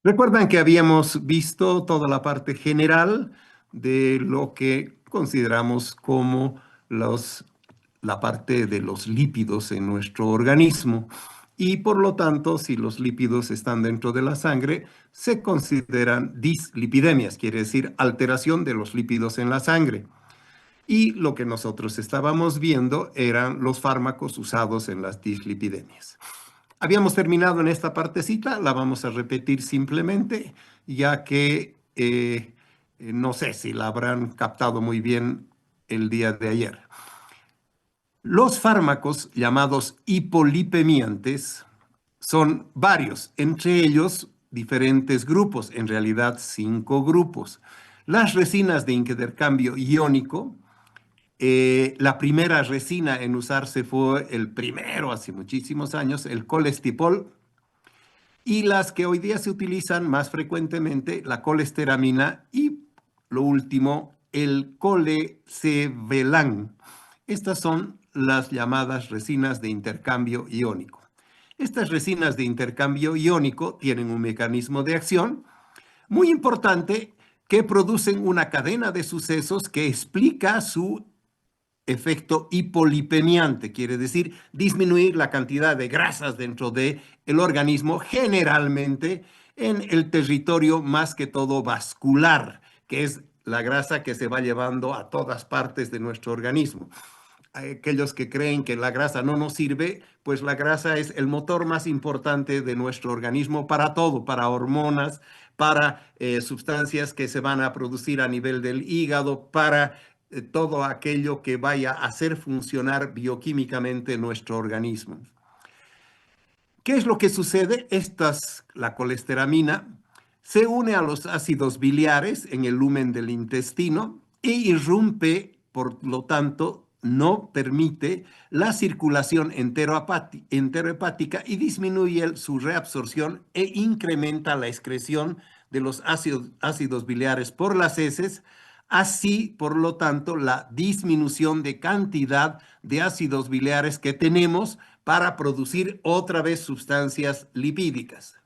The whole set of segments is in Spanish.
Recuerdan que habíamos visto toda la parte general de lo que consideramos como los, la parte de los lípidos en nuestro organismo. Y por lo tanto, si los lípidos están dentro de la sangre, se consideran dislipidemias, quiere decir alteración de los lípidos en la sangre. Y lo que nosotros estábamos viendo eran los fármacos usados en las dislipidemias. Habíamos terminado en esta partecita, la vamos a repetir simplemente, ya que no sé si la habrán captado muy bien el día de ayer. Los fármacos llamados hipolipemiantes son varios, entre ellos diferentes grupos, en realidad 5 grupos. Las resinas de intercambio iónico, la primera resina en usarse fue el primero hace muchísimos años, el colestipol, y las que hoy día se utilizan más frecuentemente, la colesteramina y, lo último, el colecevelan. Estas son las llamadas resinas de intercambio iónico. Estas resinas de intercambio iónico tienen un mecanismo de acción muy importante que producen una cadena de sucesos que explica su efecto hipolipemiante, quiere decir disminuir la cantidad de grasas dentro del organismo, generalmente en el territorio más que todo vascular, que es la grasa que se va llevando a todas partes de nuestro organismo. Aquellos que creen que la grasa no nos sirve, pues la grasa es el motor más importante de nuestro organismo para todo, para hormonas, para sustancias que se van a producir a nivel del hígado, para todo aquello que vaya a hacer funcionar bioquímicamente nuestro organismo. ¿Qué es lo que sucede? La colesteramina se une a los ácidos biliares en el lumen del intestino e irrumpe, por lo tanto, no permite la circulación enterohepática y disminuye su reabsorción e incrementa la excreción de los ácidos biliares por las heces, así, por lo tanto, la disminución de cantidad de ácidos biliares que tenemos para producir otra vez sustancias lipídicas.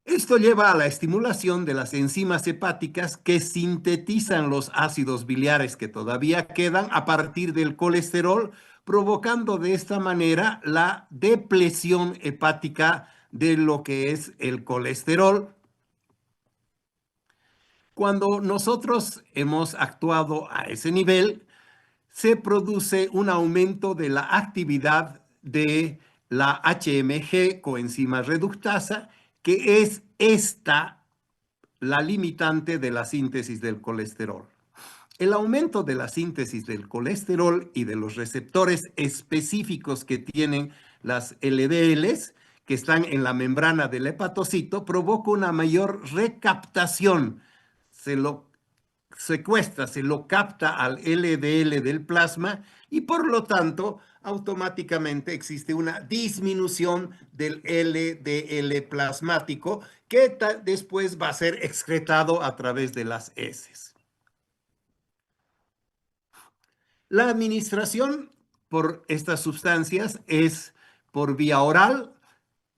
Esto lleva a la estimulación de las enzimas hepáticas que sintetizan los ácidos biliares que todavía quedan a partir del colesterol, provocando de esta manera la depresión hepática de lo que es el colesterol. Cuando nosotros hemos actuado a ese nivel, se produce un aumento de la actividad de la HMG, coenzima reductasa, que es la limitante de la síntesis del colesterol. El aumento de la síntesis del colesterol y de los receptores específicos que tienen las LDLs, que están en la membrana del hepatocito, provoca una mayor recaptación. Se lo secuestra, se lo capta al LDL del plasma y por lo tanto automáticamente existe una disminución del LDL plasmático que después va a ser excretado a través de las heces. La administración por estas sustancias es por vía oral,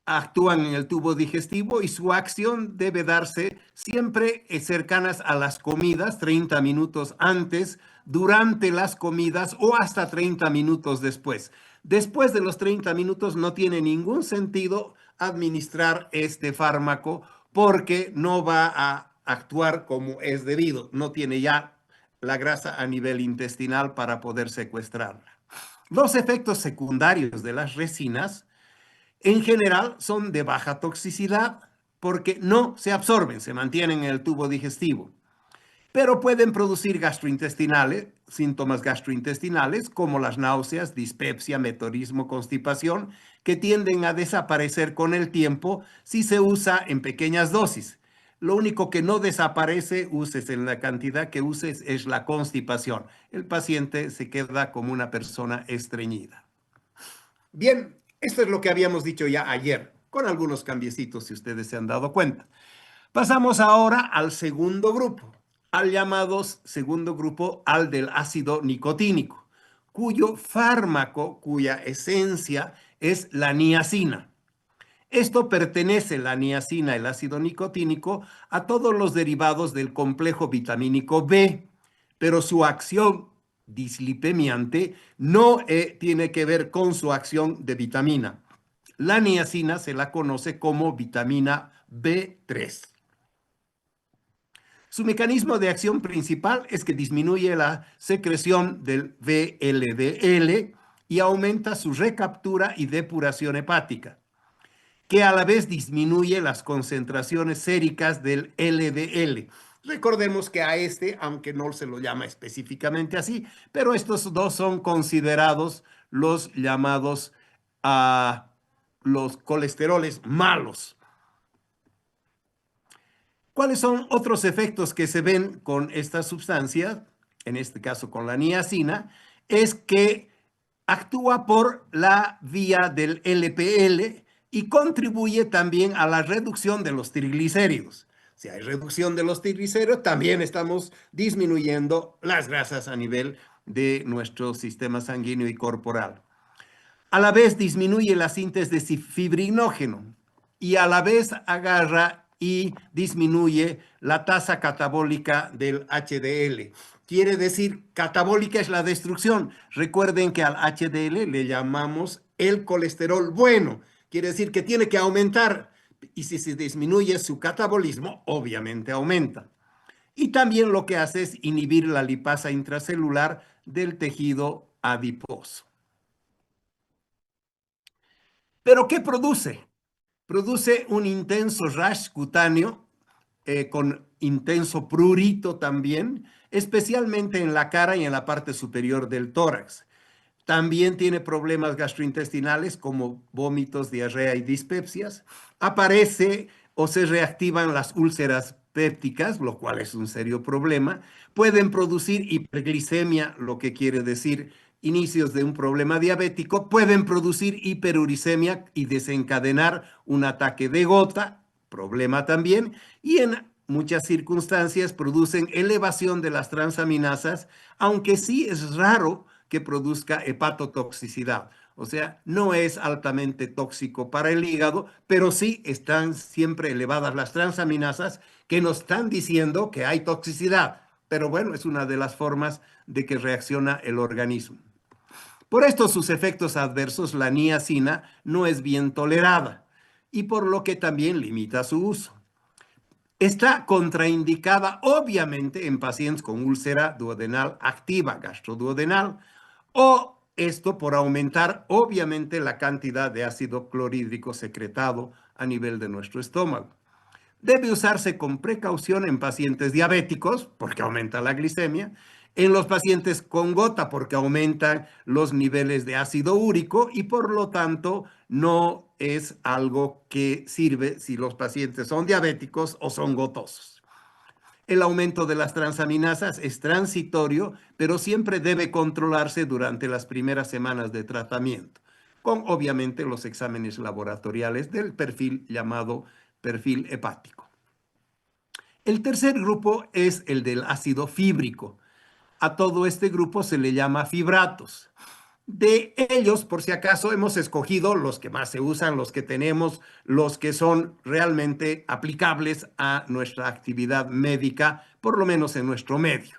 actúan en el tubo digestivo y su acción debe darse siempre cercanas a las comidas, 30 minutos antes, durante las comidas o hasta 30 minutos después. Después de los 30 minutos no tiene ningún sentido administrar este fármaco porque no va a actuar como es debido, no tiene ya la grasa a nivel intestinal para poder secuestrarla. Los efectos secundarios de las resinas en general son de baja toxicidad porque no se absorben, se mantienen en el tubo digestivo, pero pueden producir gastrointestinales, síntomas gastrointestinales como las náuseas, dispepsia, meteorismo, constipación, que tienden a desaparecer con el tiempo si se usa en pequeñas dosis. Lo único que no desaparece, uses en la cantidad que uses, es la constipación. El paciente se queda como una persona estreñida. Bien, esto es lo que habíamos dicho ya ayer, con algunos cambiecitos si ustedes se han dado cuenta. Pasamos ahora al segundo grupo, al llamado segundo grupo, al del ácido nicotínico, cuyo fármaco, cuya esencia es la niacina. Esto pertenece, la niacina, el ácido nicotínico, a todos los derivados del complejo vitamínico B, pero su acción dislipemiante no tiene que ver con su acción de vitamina. La niacina se la conoce como vitamina B3. Su mecanismo de acción principal es que disminuye la secreción del VLDL y aumenta su recaptura y depuración hepática, que a la vez disminuye las concentraciones séricas del LDL. Recordemos que a este, aunque no se lo llama específicamente así, pero estos dos son considerados los llamados los colesteroles malos. ¿Cuáles son otros efectos que se ven con esta sustancia? En este caso con la niacina, es que actúa por la vía del LPL y contribuye también a la reducción de los triglicéridos. Si hay reducción de los triglicéridos, también estamos disminuyendo las grasas a nivel de nuestro sistema sanguíneo y corporal. A la vez disminuye la síntesis de fibrinógeno y a la vez agarra y disminuye la tasa catabólica del HDL. Quiere decir, catabólica es la destrucción. Recuerden que al HDL le llamamos el colesterol bueno. Quiere decir que tiene que aumentar. Y si se disminuye su catabolismo, obviamente aumenta. Y también lo que hace es inhibir la lipasa intracelular del tejido adiposo. ¿Pero qué produce? Produce un intenso rash cutáneo con intenso prurito también, especialmente en la cara y en la parte superior del tórax. También tiene problemas gastrointestinales como vómitos, diarrea y dispepsias. Aparece o se reactivan las úlceras pépticas, lo cual es un serio problema. Pueden producir hiperglicemia, lo que quiere decir inicios de un problema diabético. Pueden producir hiperuricemia y desencadenar un ataque de gota, problema también. Y en muchas circunstancias producen elevación de las transaminasas, aunque sí es raro que produzca hepatotoxicidad. O sea, no es altamente tóxico para el hígado, pero sí están siempre elevadas las transaminasas que nos están diciendo que hay toxicidad. Pero bueno, es una de las formas de que reacciona el organismo. Por esto sus efectos adversos, la niacina no es bien tolerada y por lo que también limita su uso. Está contraindicada obviamente en pacientes con úlcera duodenal activa, gastroduodenal, o esto por aumentar obviamente la cantidad de ácido clorhídrico secretado a nivel de nuestro estómago. Debe usarse con precaución en pacientes diabéticos porque aumenta la glicemia, en los pacientes con gota porque aumentan los niveles de ácido úrico y por lo tanto no es algo que sirve si los pacientes son diabéticos o son gotosos. El aumento de las transaminasas es transitorio, pero siempre debe controlarse durante las primeras semanas de tratamiento, con obviamente los exámenes laboratoriales del perfil llamado perfil hepático. El tercer grupo es el del ácido fíbrico. A todo este grupo se le llama fibratos. De ellos, por si acaso, hemos escogido los que más se usan, los que tenemos, los que son realmente aplicables a nuestra actividad médica, por lo menos en nuestro medio.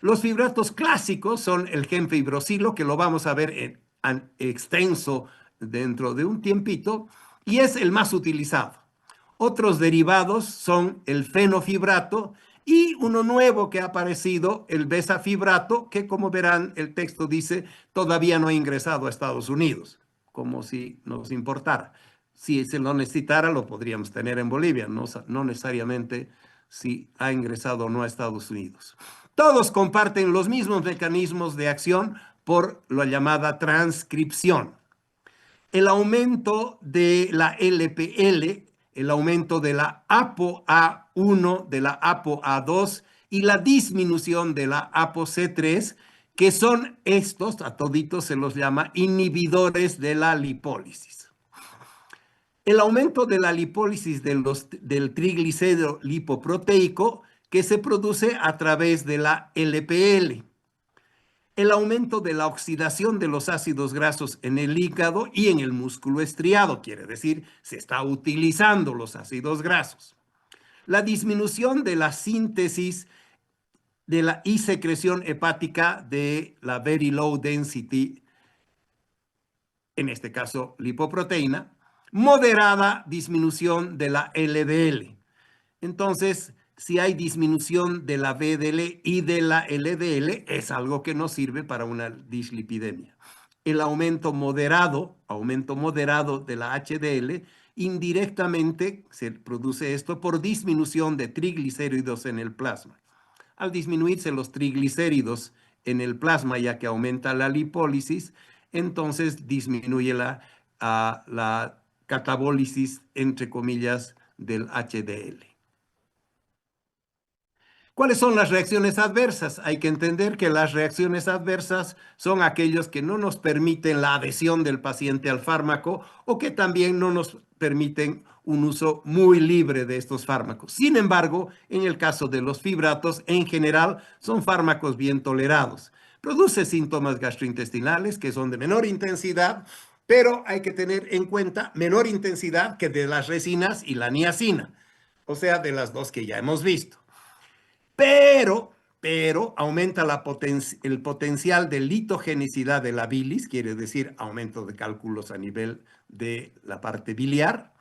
Los fibratos clásicos son el gemfibrosilo, que lo vamos a ver en extenso dentro de un tiempito, y es el más utilizado. Otros derivados son el fenofibrato y uno nuevo que ha aparecido, el besafibrato, que como verán el texto dice todavía no ha ingresado a Estados Unidos, como si nos importara. Si se lo necesitara lo podríamos tener en Bolivia, no necesariamente si ha ingresado o no a Estados Unidos. Todos comparten los mismos mecanismos de acción por la llamada transcripción. El aumento de la LPL, el aumento de la ApoA1, de la ApoA2 y la disminución de la ApoC3, que son estos, a toditos se los llama inhibidores de la lipólisis. El aumento de la lipólisis del triglicérido lipoproteico que se produce a través de la LPL. el aumento de la oxidación de los ácidos grasos en el hígado y en el músculo estriado, quiere decir, se está utilizando los ácidos grasos. La disminución de la síntesis de la y secreción hepática de la very low density, en este caso lipoproteína, moderada disminución de la LDL. Entonces, si hay disminución de la VDL y de la LDL, es algo que nos sirve para una dislipidemia. El aumento moderado de la HDL, indirectamente se produce esto por disminución de triglicéridos en el plasma. Al disminuirse los triglicéridos en el plasma, ya que aumenta la lipólisis, entonces disminuye la catabólisis, entre comillas, del HDL. ¿Cuáles son las reacciones adversas? Hay que entender que las reacciones adversas son aquellos que no nos permiten la adhesión del paciente al fármaco o que también no nos permiten un uso muy libre de estos fármacos. Sin embargo, en el caso de los fibratos, en general, son fármacos bien tolerados. Produce síntomas gastrointestinales que son de menor intensidad, pero hay que tener en cuenta menor intensidad que de las resinas y la niacina, o sea, de las dos que ya hemos visto. Pero aumenta el potencial de litogenicidad de la bilis, quiere decir aumento de cálculos a nivel de la parte biliar,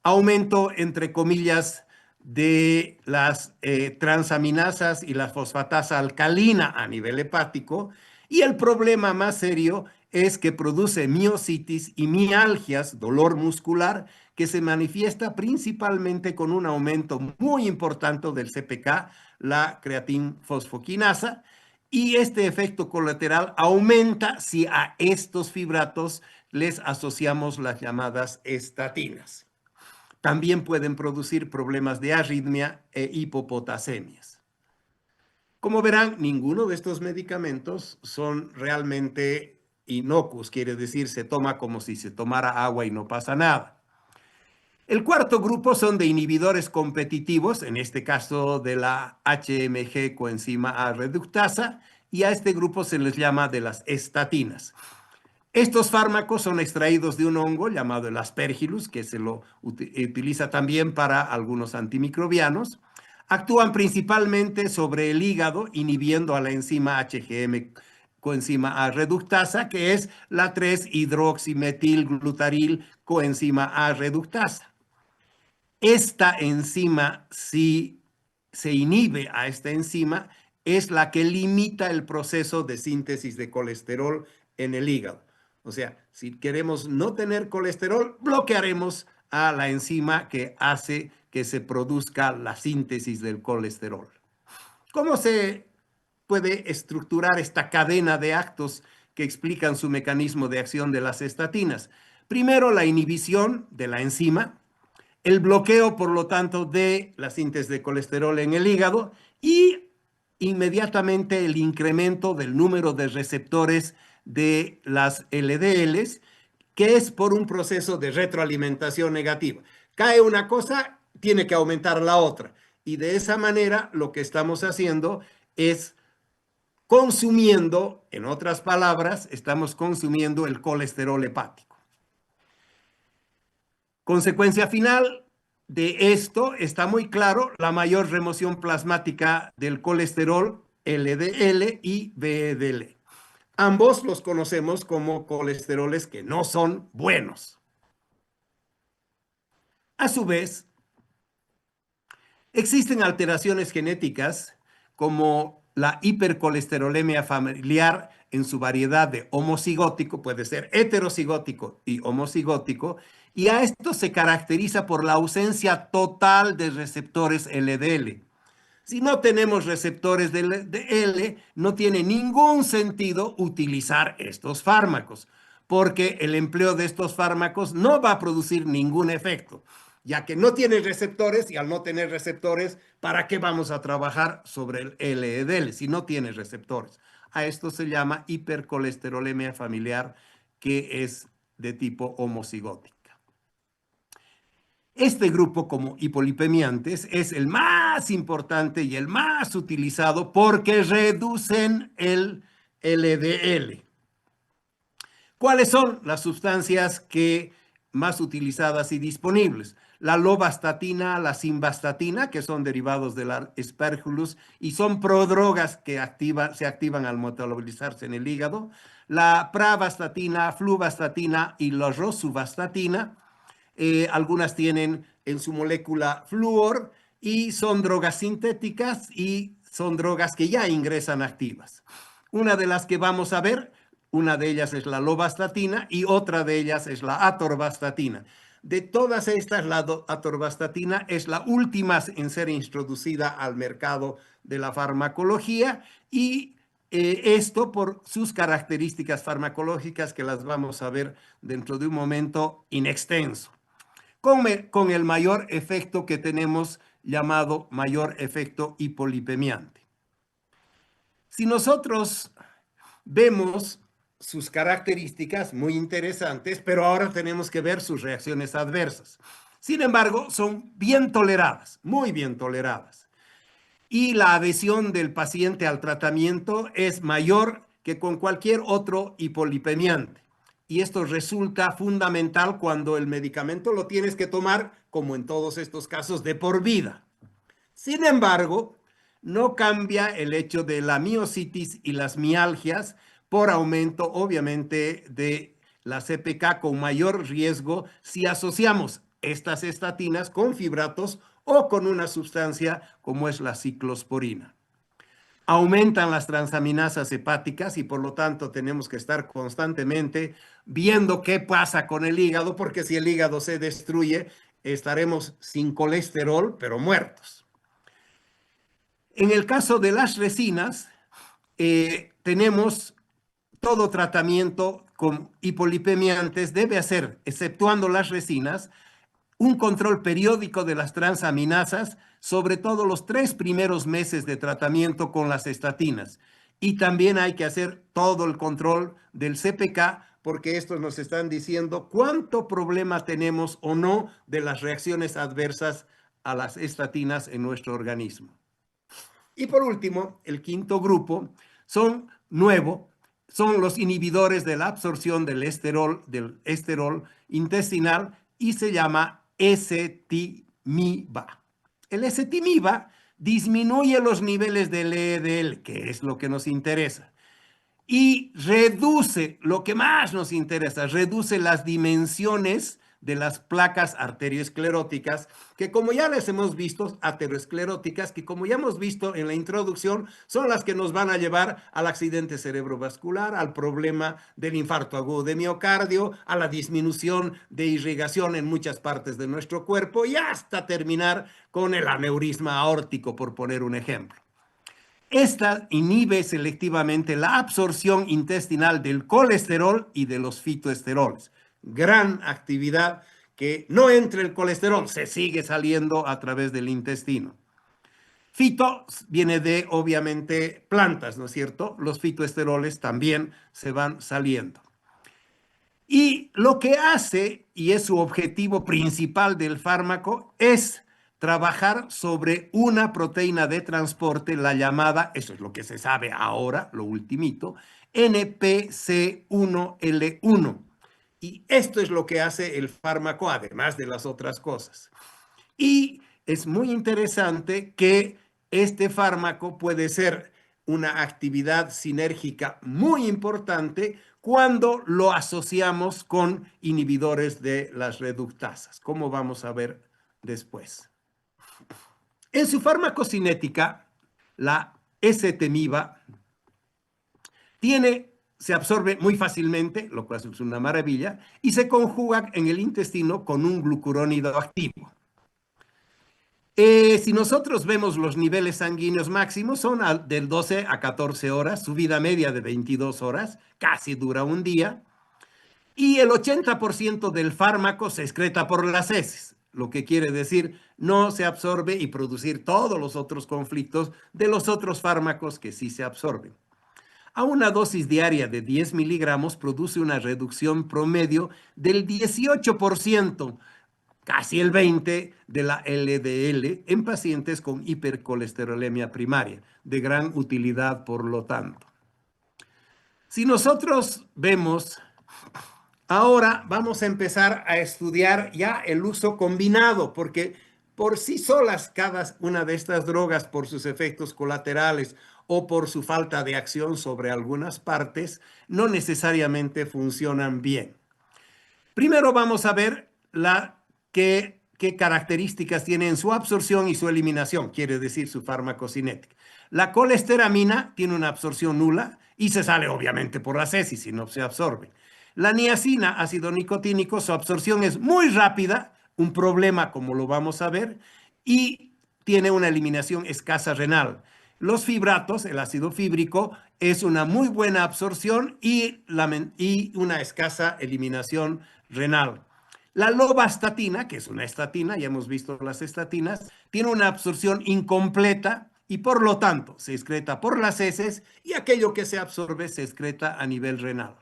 aumento, entre comillas, de las transaminasas y la fosfatasa alcalina a nivel hepático, y el problema más serio es que produce miositis y mialgias, dolor muscular, que se manifiesta principalmente con un aumento muy importante del CPK, la creatinfosfoquinasa, y este efecto colateral aumenta si a estos fibratos les asociamos las llamadas estatinas. También pueden producir problemas de arritmia e hipopotasemias. Como verán, ninguno de estos medicamentos son realmente inocuos, quiere decir, se toma como si se tomara agua y no pasa nada. El cuarto grupo son de inhibidores competitivos, en este caso de la HMG coenzima A reductasa, y a este grupo se les llama de las estatinas. Estos fármacos son extraídos de un hongo llamado el Aspergillus, que se lo utiliza también para algunos antimicrobianos. Actúan principalmente sobre el hígado, inhibiendo a la enzima HGM coenzima A reductasa, que es la 3-hidroximetilglutaril coenzima A reductasa. Esta enzima, si se inhibe a esta enzima, es la que limita el proceso de síntesis de colesterol en el hígado. O sea, si queremos no tener colesterol, bloquearemos a la enzima que hace que se produzca la síntesis del colesterol. ¿Cómo se puede estructurar esta cadena de actos que explican su mecanismo de acción de las estatinas? Primero, la inhibición de la enzima, el bloqueo, por lo tanto, de la síntesis de colesterol en el hígado y inmediatamente el incremento del número de receptores de las LDLs, que es por un proceso de retroalimentación negativa. Cae una cosa, tiene que aumentar la otra. Y de esa manera lo que estamos haciendo es consumiendo, en otras palabras, estamos consumiendo el colesterol hepático. Consecuencia final de esto está muy claro, la mayor remoción plasmática del colesterol LDL y VDL. Ambos los conocemos como colesteroles que no son buenos. A su vez, existen alteraciones genéticas como la hipercolesterolemia familiar en su variedad de homocigótico, puede ser heterocigótico y homocigótico, y a esto se caracteriza por la ausencia total de receptores LDL. Si no tenemos receptores de L, no tiene ningún sentido utilizar estos fármacos, porque el empleo de estos fármacos no va a producir ningún efecto, ya que no tiene receptores y al no tener receptores, ¿para qué vamos a trabajar sobre el LDL si no tiene receptores? A esto se llama hipercolesterolemia familiar, que es de tipo homocigótico. Este grupo, como hipolipemiantes, es el más importante y el más utilizado porque reducen el LDL. ¿Cuáles son las sustancias más utilizadas y disponibles? La lovastatina, la simvastatina, que son derivados del aspergillus y son prodrogas que se activan al metabolizarse en el hígado. La pravastatina, fluvastatina y la rosuvastatina. Algunas tienen en su molécula flúor y son drogas sintéticas y son drogas que ya ingresan activas. Una de las que vamos a ver, una de ellas es la lovastatina y otra de ellas es la atorvastatina. De todas estas, la atorvastatina es la última en ser introducida al mercado de la farmacología y esto por sus características farmacológicas que las vamos a ver dentro de un momento in extenso. Con el mayor efecto que tenemos llamado mayor efecto hipolipemiante. Si nosotros vemos sus características muy interesantes, pero ahora tenemos que ver sus reacciones adversas. Sin embargo, son bien toleradas, muy bien toleradas. Y la adhesión del paciente al tratamiento es mayor que con cualquier otro hipolipemiante. Y esto resulta fundamental cuando el medicamento lo tienes que tomar, como en todos estos casos, de por vida. Sin embargo, no cambia el hecho de la miositis y las mialgias por aumento, obviamente, de la CPK con mayor riesgo si asociamos estas estatinas con fibratos o con una sustancia como es la ciclosporina. Aumentan las transaminasas hepáticas y por lo tanto tenemos que estar constantemente viendo qué pasa con el hígado, porque si el hígado se destruye, estaremos sin colesterol, pero muertos. En el caso de las resinas, tenemos todo tratamiento con hipolipemiantes debe hacer, exceptuando las resinas, un control periódico de las transaminasas, sobre todo los 3 primeros meses de tratamiento con las estatinas. Y también hay que hacer todo el control del CPK, porque estos nos están diciendo cuánto problema tenemos o no de las reacciones adversas a las estatinas en nuestro organismo. Y por último, el quinto grupo son los inhibidores de la absorción del esterol intestinal y se llama ezetimiba. El ezetimiba disminuye los niveles del LDL, que es lo que nos interesa, y reduce, lo que más nos interesa, reduce las dimensiones de las placas arterioscleróticas, que como ya les hemos visto, ateroscleróticas, que como ya hemos visto en la introducción, son las que nos van a llevar al accidente cerebrovascular, al problema del infarto agudo de miocardio, a la disminución de irrigación en muchas partes de nuestro cuerpo y hasta terminar con el aneurisma aórtico, por poner un ejemplo. Esta inhibe selectivamente la absorción intestinal del colesterol y de los fitoesteroles. Gran actividad que no entra el colesterol, se sigue saliendo a través del intestino. Fito viene de, obviamente, plantas, ¿no es cierto? Los fitoesteroles también se van saliendo. Y lo que hace, y es su objetivo principal del fármaco, es trabajar sobre una proteína de transporte, la llamada, eso es lo que se sabe ahora, lo ultimito, NPC1L1. Y esto es lo que hace el fármaco, además de las otras cosas. Y es muy interesante que este fármaco puede ser una actividad sinérgica muy importante cuando lo asociamos con inhibidores de las reductasas, como vamos a ver después. En su farmacocinética, la ezetimiba se absorbe muy fácilmente, lo cual es una maravilla, y se conjuga en el intestino con un glucurónido activo. Si nosotros vemos los niveles sanguíneos máximos, son del 12 a 14 horas, su vida media de 22 horas, casi dura un día, y el 80% del fármaco se excreta por las heces, lo que quiere decir no se absorbe y producir todos los otros conflictos de los otros fármacos que sí se absorben. A una dosis diaria de 10 miligramos produce una reducción promedio del 18%, casi el 20% de la LDL en pacientes con hipercolesterolemia primaria, de gran utilidad por lo tanto. Si nosotros vemos, ahora vamos a empezar a estudiar ya el uso combinado, porque por sí solas cada una de estas drogas, por sus efectos colaterales o por su falta de acción sobre algunas partes, no necesariamente funcionan bien. Primero vamos a ver qué características tienen su absorción y su eliminación, quiere decir su farmacocinética. La colesteramina tiene una absorción nula y se sale obviamente por las heces y no se absorbe. La niacina, ácido nicotínico, su absorción es muy rápida, un problema como lo vamos a ver, y tiene una eliminación escasa renal. Los fibratos, el ácido fíbrico, es una muy buena absorción y una escasa eliminación renal. La lovastatina, que es una estatina, ya hemos visto las estatinas, tiene una absorción incompleta y por lo tanto se excreta por las heces y aquello que se absorbe se excreta a nivel renal.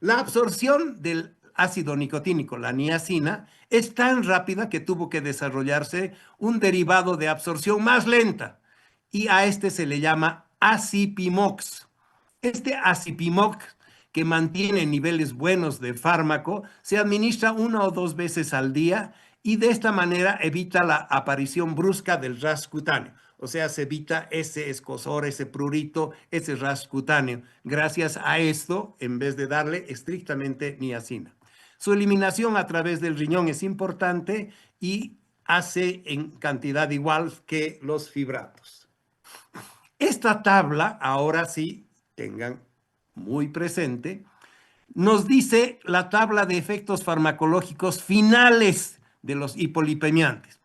La absorción del ácido nicotínico, la niacina, es tan rápida que tuvo que desarrollarse un derivado de absorción más lenta y a este se le llama acipimox. Este acipimox, que mantiene niveles buenos de fármaco, se administra 1 o 2 veces al día y de esta manera evita la aparición brusca del ras cutáneo. O sea, se evita ese escozor, ese prurito, ese ras cutáneo. Gracias a esto, en vez de darle estrictamente niacina. Su eliminación a través del riñón es importante y hace en cantidad igual que los fibratos. Esta tabla, ahora sí, tengan muy presente, nos dice la tabla de efectos farmacológicos finales de los hipolipemiantes.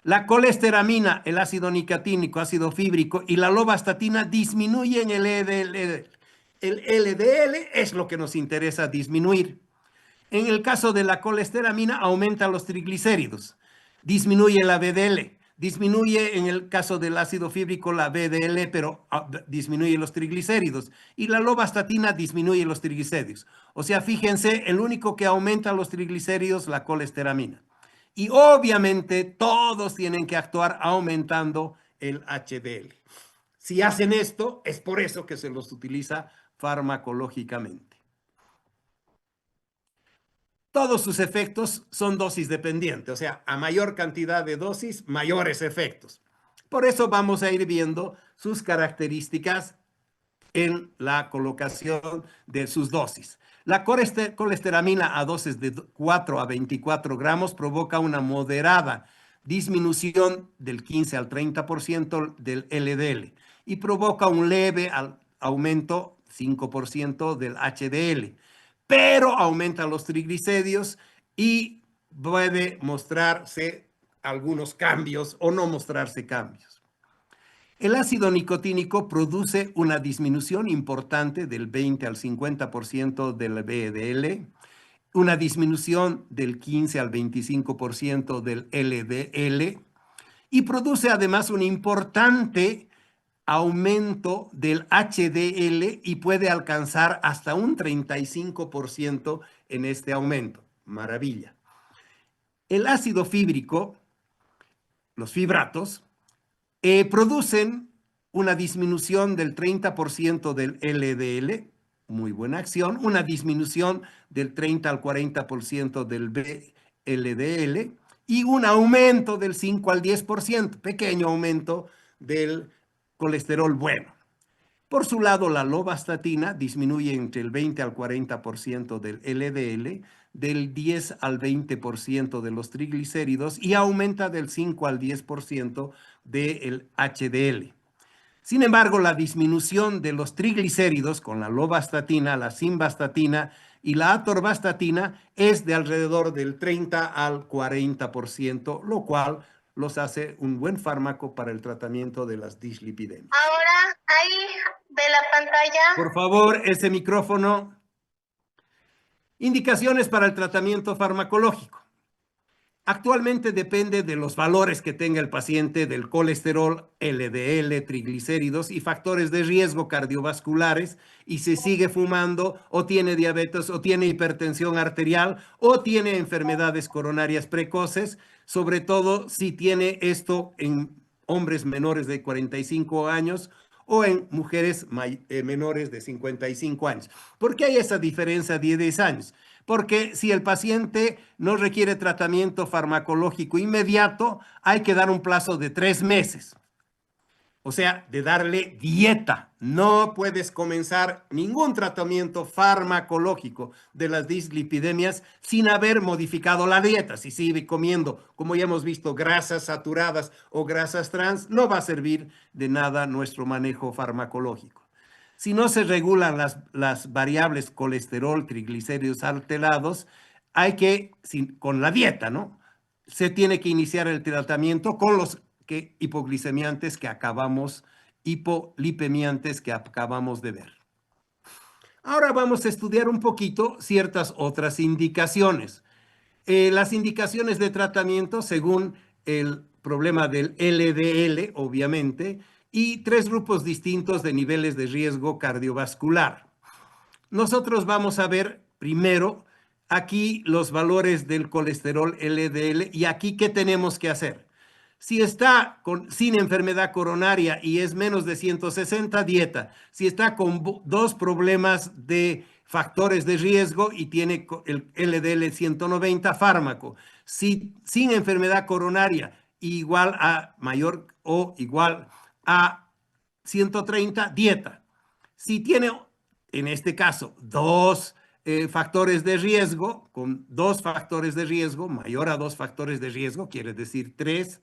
La colesteramina, el ácido nicotínico, ácido fíbrico y la lovastatina disminuyen el LDL. El LDL es lo que nos interesa disminuir. En el caso de la colesteramina, aumenta los triglicéridos, disminuye la VDL, disminuye en el caso del ácido fíbrico la VDL, pero disminuye los triglicéridos. Y la lovastatina disminuye los triglicéridos. O sea, fíjense, el único que aumenta los triglicéridos, la colesteramina. Y obviamente todos tienen que actuar aumentando el HDL. Si hacen esto, es por eso que se los utiliza farmacológicamente. Todos sus efectos son dosis dependientes, o sea, a mayor cantidad de dosis, mayores efectos. Por eso vamos a ir viendo sus características en la colocación de sus dosis. La colesteramina a dosis de 4 a 24 gramos provoca una moderada disminución del 15 al 30% del LDL y provoca un leve aumento 5% del HDL, pero aumenta los triglicéridos y puede mostrarse algunos cambios o no mostrarse cambios. El ácido nicotínico produce una disminución importante del 20 al 50% del VDL, una disminución del 15 al 25% del LDL y produce además un importante aumento del HDL y puede alcanzar hasta un 35% en este aumento. Maravilla. El ácido fíbrico, los fibratos, producen una disminución del 30% del LDL, muy buena acción, una disminución del 30 al 40% del VLDL y un aumento del 5 al 10%, pequeño aumento del colesterol bueno. Por su lado, la lovastatina disminuye entre el 20 al 40% del LDL, del 10 al 20% de los triglicéridos y aumenta del 5 al 10% del HDL. Sin embargo, la disminución de los triglicéridos con la lovastatina, la simvastatina y la atorvastatina es de alrededor del 30 al 40%, lo cual los hace un buen fármaco para el tratamiento de las dislipidemias. Ahora, ahí de la pantalla. Por favor, ese micrófono. Indicaciones para el tratamiento farmacológico. Actualmente depende de los valores que tenga el paciente del colesterol, LDL, triglicéridos y factores de riesgo cardiovasculares y si sigue fumando o tiene diabetes o tiene hipertensión arterial o tiene enfermedades coronarias precoces, sobre todo si tiene esto en hombres menores de 45 años o en mujeres menores de 55 años. ¿Por qué hay esa diferencia de 10 años? Porque si el paciente no requiere tratamiento farmacológico inmediato, hay que dar un plazo de 3 meses. O sea, de darle dieta. No puedes comenzar ningún tratamiento farmacológico de las dislipidemias sin haber modificado la dieta. Si sigue comiendo, como ya hemos visto, grasas saturadas o grasas trans, no va a servir de nada nuestro manejo farmacológico. Si no se regulan las variables colesterol, triglicéridos alterados, hay que, con la dieta, ¿no? Se tiene que iniciar el tratamiento con los hipoglicemiantes que acabamos, hipolipemiantes que acabamos de ver. Ahora vamos a estudiar un poquito ciertas otras indicaciones. Las indicaciones de tratamiento según el problema del LDL, obviamente, y 3 grupos distintos de niveles de riesgo cardiovascular. Nosotros vamos a ver primero aquí los valores del colesterol LDL y aquí qué tenemos que hacer. Si está sin enfermedad coronaria y es menos de 160, dieta. Si está con 2 problemas de factores de riesgo y tiene el LDL 190, fármaco. Si sin enfermedad coronaria igual a mayor o igual a 130, dieta. Si tiene, en este caso, 2 factores de riesgo, con 2 factores de riesgo, mayor a 2 factores de riesgo, quiere decir 3,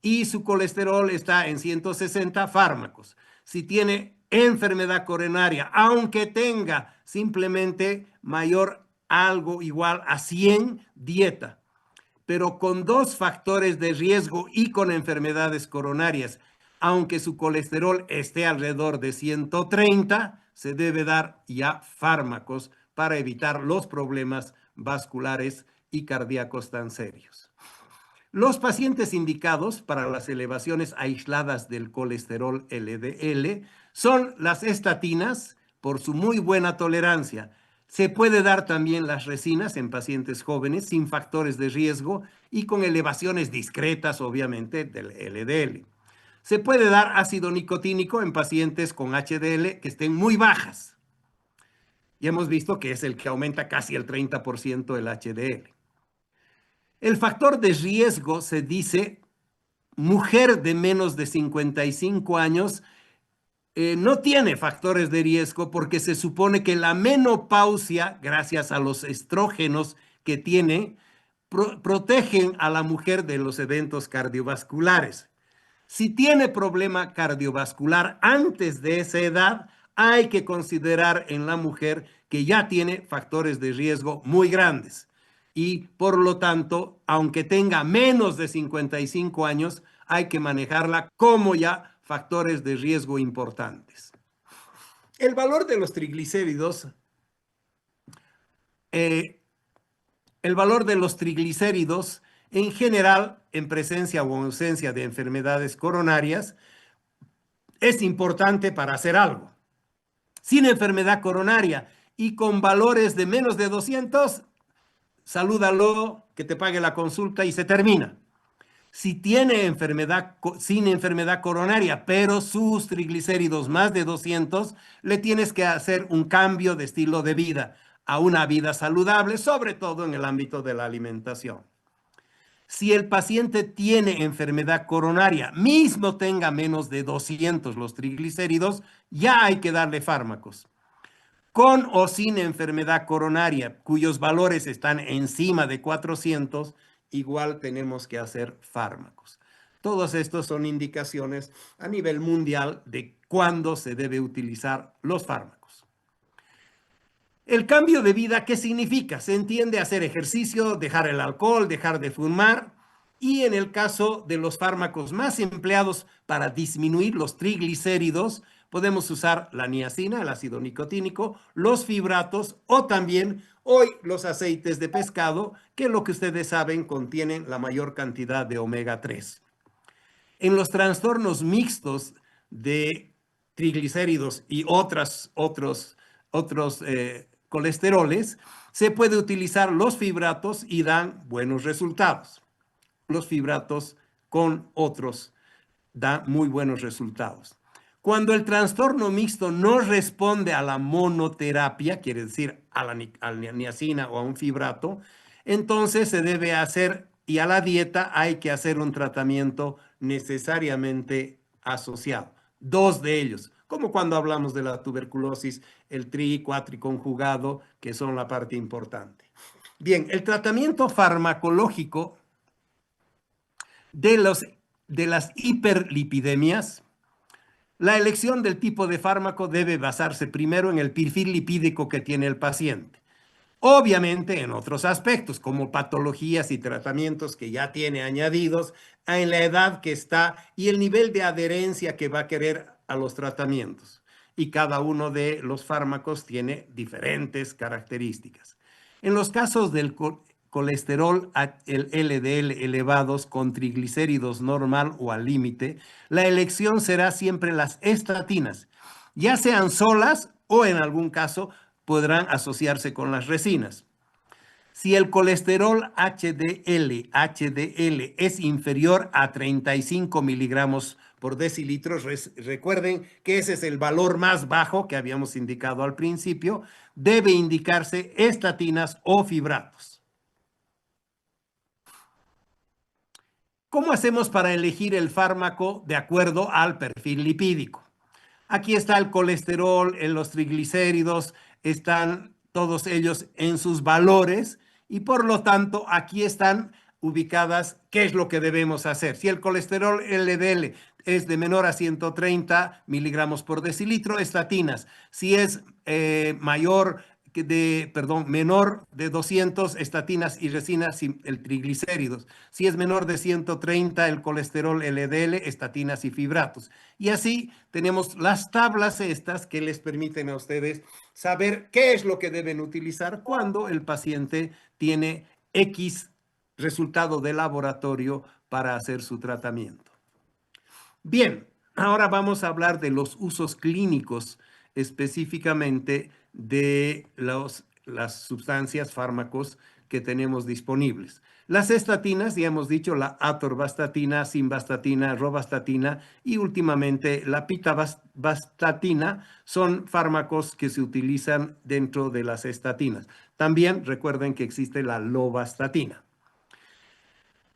y su colesterol está en 160, fármacos. Si tiene enfermedad coronaria, aunque tenga simplemente mayor algo igual a 100, dieta. Pero con 2 factores de riesgo y con enfermedades coronarias, aunque su colesterol esté alrededor de 130, se debe dar ya fármacos para evitar los problemas vasculares y cardíacos tan serios. Los pacientes indicados para las elevaciones aisladas del colesterol LDL son las estatinas por su muy buena tolerancia. Se puede dar también las resinas en pacientes jóvenes sin factores de riesgo y con elevaciones discretas, obviamente, del LDL. Se puede dar ácido nicotínico en pacientes con HDL que estén muy bajas. Y hemos visto que es el que aumenta casi el 30% el HDL. El factor de riesgo se dice mujer de menos de 55 años no tiene factores de riesgo porque se supone que la menopausia, gracias a los estrógenos que tiene, protegen a la mujer de los eventos cardiovasculares. Si tiene problema cardiovascular antes de esa edad, hay que considerar en la mujer que ya tiene factores de riesgo muy grandes. Y por lo tanto, aunque tenga menos de 55 años, hay que manejarla como ya factores de riesgo importantes. El valor de los triglicéridos, en general, en presencia o ausencia de enfermedades coronarias, es importante para hacer algo. Sin enfermedad coronaria y con valores de menos de 200, salúdalo, que te pague la consulta y se termina. Si tiene enfermedad, sin enfermedad coronaria, pero sus triglicéridos más de 200, le tienes que hacer un cambio de estilo de vida a una vida saludable, sobre todo en el ámbito de la alimentación. Si el paciente tiene enfermedad coronaria, mismo tenga menos de 200 los triglicéridos, ya hay que darle fármacos. Con o sin enfermedad coronaria, cuyos valores están encima de 400, igual tenemos que hacer fármacos. Todos estos son indicaciones a nivel mundial de cuándo se debe utilizar los fármacos. El cambio de vida, ¿qué significa? Se entiende hacer ejercicio, dejar el alcohol, dejar de fumar. Y en el caso de los fármacos más empleados para disminuir los triglicéridos, podemos usar la niacina, el ácido nicotínico, los fibratos o también hoy los aceites de pescado, que lo que ustedes saben contienen la mayor cantidad de omega 3. En los trastornos mixtos de triglicéridos y otros colesteroles, se puede utilizar los fibratos y dan buenos resultados. Los fibratos con otros dan muy buenos resultados. Cuando el trastorno mixto no responde a la monoterapia, quiere decir a la niacina o a un fibrato, entonces se debe hacer, y a la dieta hay que hacer un tratamiento necesariamente asociado. Dos de ellos, como cuando hablamos de la tuberculosis, el tri, cuatriconjugado, que son la parte importante. Bien, el tratamiento farmacológico de las hiperlipidemias. La elección del tipo de fármaco debe basarse primero en el perfil lipídico que tiene el paciente. Obviamente en otros aspectos, como patologías y tratamientos que ya tiene añadidos, en la edad que está y el nivel de adherencia que va a querer a los tratamientos. Y cada uno de los fármacos tiene diferentes características. En los casos del colesterol, el LDL elevados con triglicéridos normal o al límite, la elección será siempre las estatinas, ya sean solas o en algún caso podrán asociarse con las resinas. Si el colesterol HDL es inferior a 35 miligramos por decilitro, recuerden que ese es el valor más bajo que habíamos indicado al principio, debe indicarse estatinas o fibratos. ¿Cómo hacemos para elegir el fármaco de acuerdo al perfil lipídico? Aquí está el colesterol, los triglicéridos, están todos ellos en sus valores y por lo tanto aquí están ubicadas qué es lo que debemos hacer. Si el colesterol LDL es de menor a 130 miligramos por decilitro, estatinas. Si es menor de 200, estatinas y resinas, el triglicéridos. Si es menor de 130, el colesterol LDL, estatinas y fibratos. Y así tenemos las tablas estas que les permiten a ustedes saber qué es lo que deben utilizar cuando el paciente tiene X resultado de laboratorio para hacer su tratamiento. Bien, ahora vamos a hablar de los usos clínicos específicamente de las sustancias, fármacos que tenemos disponibles. Las estatinas, ya hemos dicho, la atorvastatina, simvastatina, rovastatina y últimamente la pitavastatina son fármacos que se utilizan dentro de las estatinas. También recuerden que existe la lovastatina.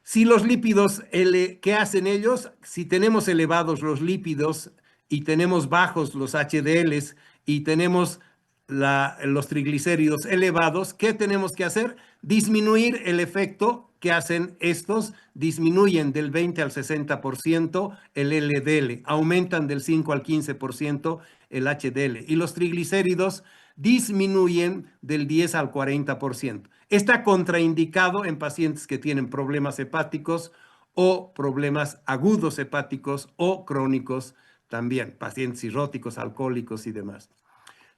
Si los lípidos, ¿qué hacen ellos? Si tenemos elevados los lípidos y tenemos bajos los HDLs y tenemos los triglicéridos elevados, ¿qué tenemos que hacer? Disminuir el efecto que hacen estos, disminuyen del 20 al 60% el LDL, aumentan del 5 al 15% el HDL y los triglicéridos disminuyen del 10 al 40%. Está contraindicado en pacientes que tienen problemas hepáticos o problemas agudos hepáticos o crónicos también, pacientes cirróticos, alcohólicos y demás.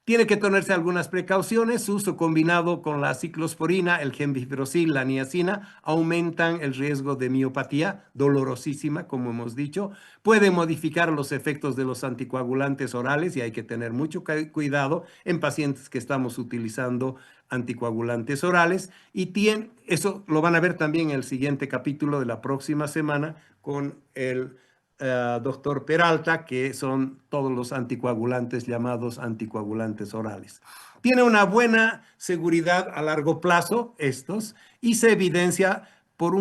Tiene que tenerse algunas precauciones. Su uso combinado con la ciclosporina, el gemcitabine, la niacina, aumentan el riesgo de miopatía, dolorosísima, como hemos dicho. Puede modificar los efectos de los anticoagulantes orales y hay que tener mucho cuidado en pacientes que estamos utilizando anticoagulantes orales. Y eso lo van a ver también en el siguiente capítulo de la próxima semana con el doctor Peralta, que son todos los anticoagulantes llamados anticoagulantes orales. Tiene una buena seguridad a largo plazo estos y se evidencia por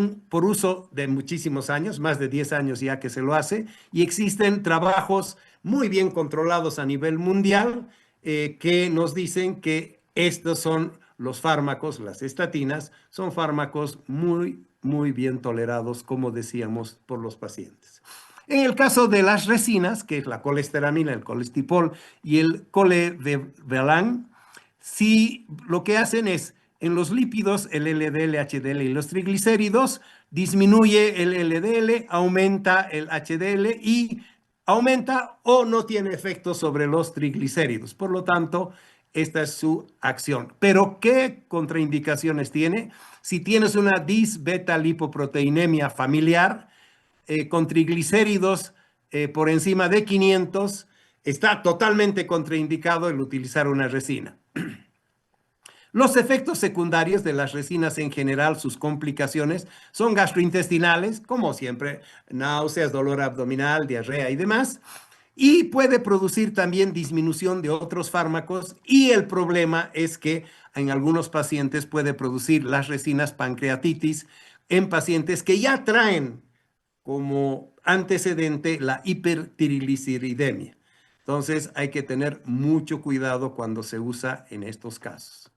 uso de muchísimos años, más de 10 años ya que se lo hace, y existen trabajos muy bien controlados a nivel mundial que nos dicen que estos son los fármacos, las estatinas, son fármacos muy, muy bien tolerados, como decíamos, por los pacientes. En el caso de las resinas, que es la colesteramina, el colestipol y el colevelan, si lo que hacen es, en los lípidos, el LDL, HDL y los triglicéridos, disminuye el LDL, aumenta el HDL y aumenta o no tiene efecto sobre los triglicéridos. Por lo tanto, esta es su acción. Pero, ¿qué contraindicaciones tiene? Si tienes una disbeta-lipoproteinemia familiar, con triglicéridos por encima de 500, está totalmente contraindicado el utilizar una resina. Los efectos secundarios de las resinas en general, sus complicaciones, son gastrointestinales, como siempre, náuseas, dolor abdominal, diarrea y demás. Y puede producir también disminución de otros fármacos y el problema es que en algunos pacientes puede producir las resinas pancreatitis en pacientes que ya traen como antecedente la hipertrigliceridemia. Entonces hay que tener mucho cuidado cuando se usa en estos casos.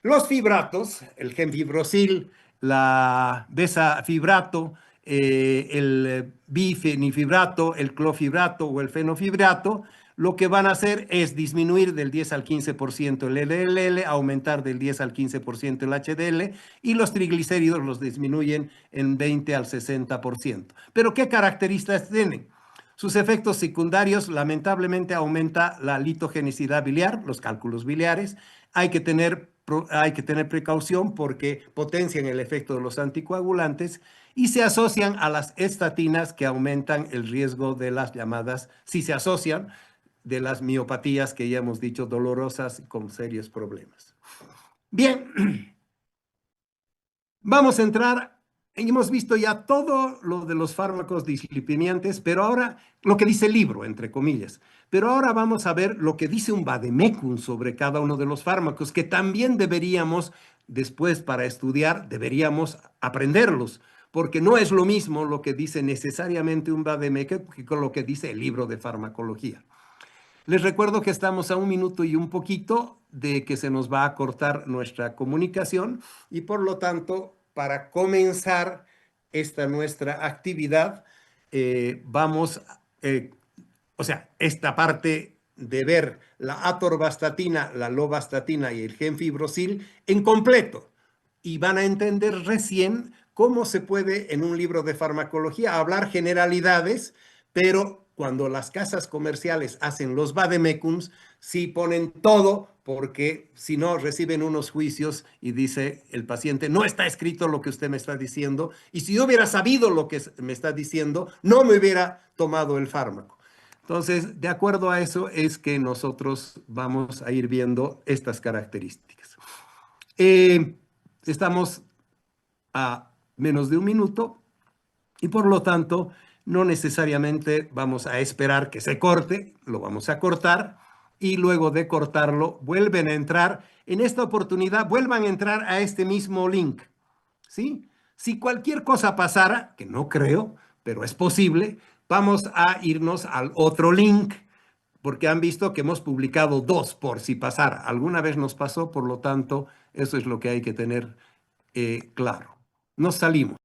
Los fibratos, el gemfibrosil, la bezafibrato, el bifenifibrato, el clofibrato o el fenofibrato, lo que van a hacer es disminuir del 10 al 15% el LDL, aumentar del 10 al 15% el HDL y los triglicéridos los disminuyen en 20 al 60%. Pero ¿qué características tienen? Sus efectos secundarios, lamentablemente, aumenta la litogenicidad biliar, los cálculos biliares. Hay que tener precaución porque potencian el efecto de los anticoagulantes y se asocian a las estatinas que aumentan el riesgo de las llamadas, si se asocian, de las miopatías que ya hemos dicho, dolorosas y con serios problemas. Bien, vamos a entrar, hemos visto ya todo lo de los fármacos dislipidemiantes, pero ahora, lo que dice el libro, entre comillas, pero ahora vamos a ver lo que dice un vademecum sobre cada uno de los fármacos, que también deberíamos, después para estudiar, deberíamos aprenderlos, porque no es lo mismo lo que dice necesariamente un vademecum que con lo que dice el libro de farmacología. Les recuerdo que estamos a 1 minuto y un poquito de que se nos va a cortar nuestra comunicación y por lo tanto, para comenzar esta nuestra actividad, esta parte de ver la atorvastatina, la lovastatina y el gemfibrosil en completo. Y van a entender recién cómo se puede en un libro de farmacología hablar generalidades, pero cuando las casas comerciales hacen los vademecums, sí ponen todo, porque si no reciben unos juicios y dice el paciente, no está escrito lo que usted me está diciendo, y si yo hubiera sabido lo que me está diciendo, no me hubiera tomado el fármaco. Entonces, de acuerdo a eso es que nosotros vamos a ir viendo estas características. Estamos a menos de 1 minuto y por lo tanto no necesariamente vamos a esperar que se corte, lo vamos a cortar y luego de cortarlo vuelven a entrar. En esta oportunidad vuelvan a entrar a este mismo link, ¿sí? Si cualquier cosa pasara, que no creo, pero es posible, vamos a irnos al otro link porque han visto que hemos publicado 2 por si pasara. Alguna vez nos pasó, por lo tanto, eso es lo que hay que tener claro. Nos salimos.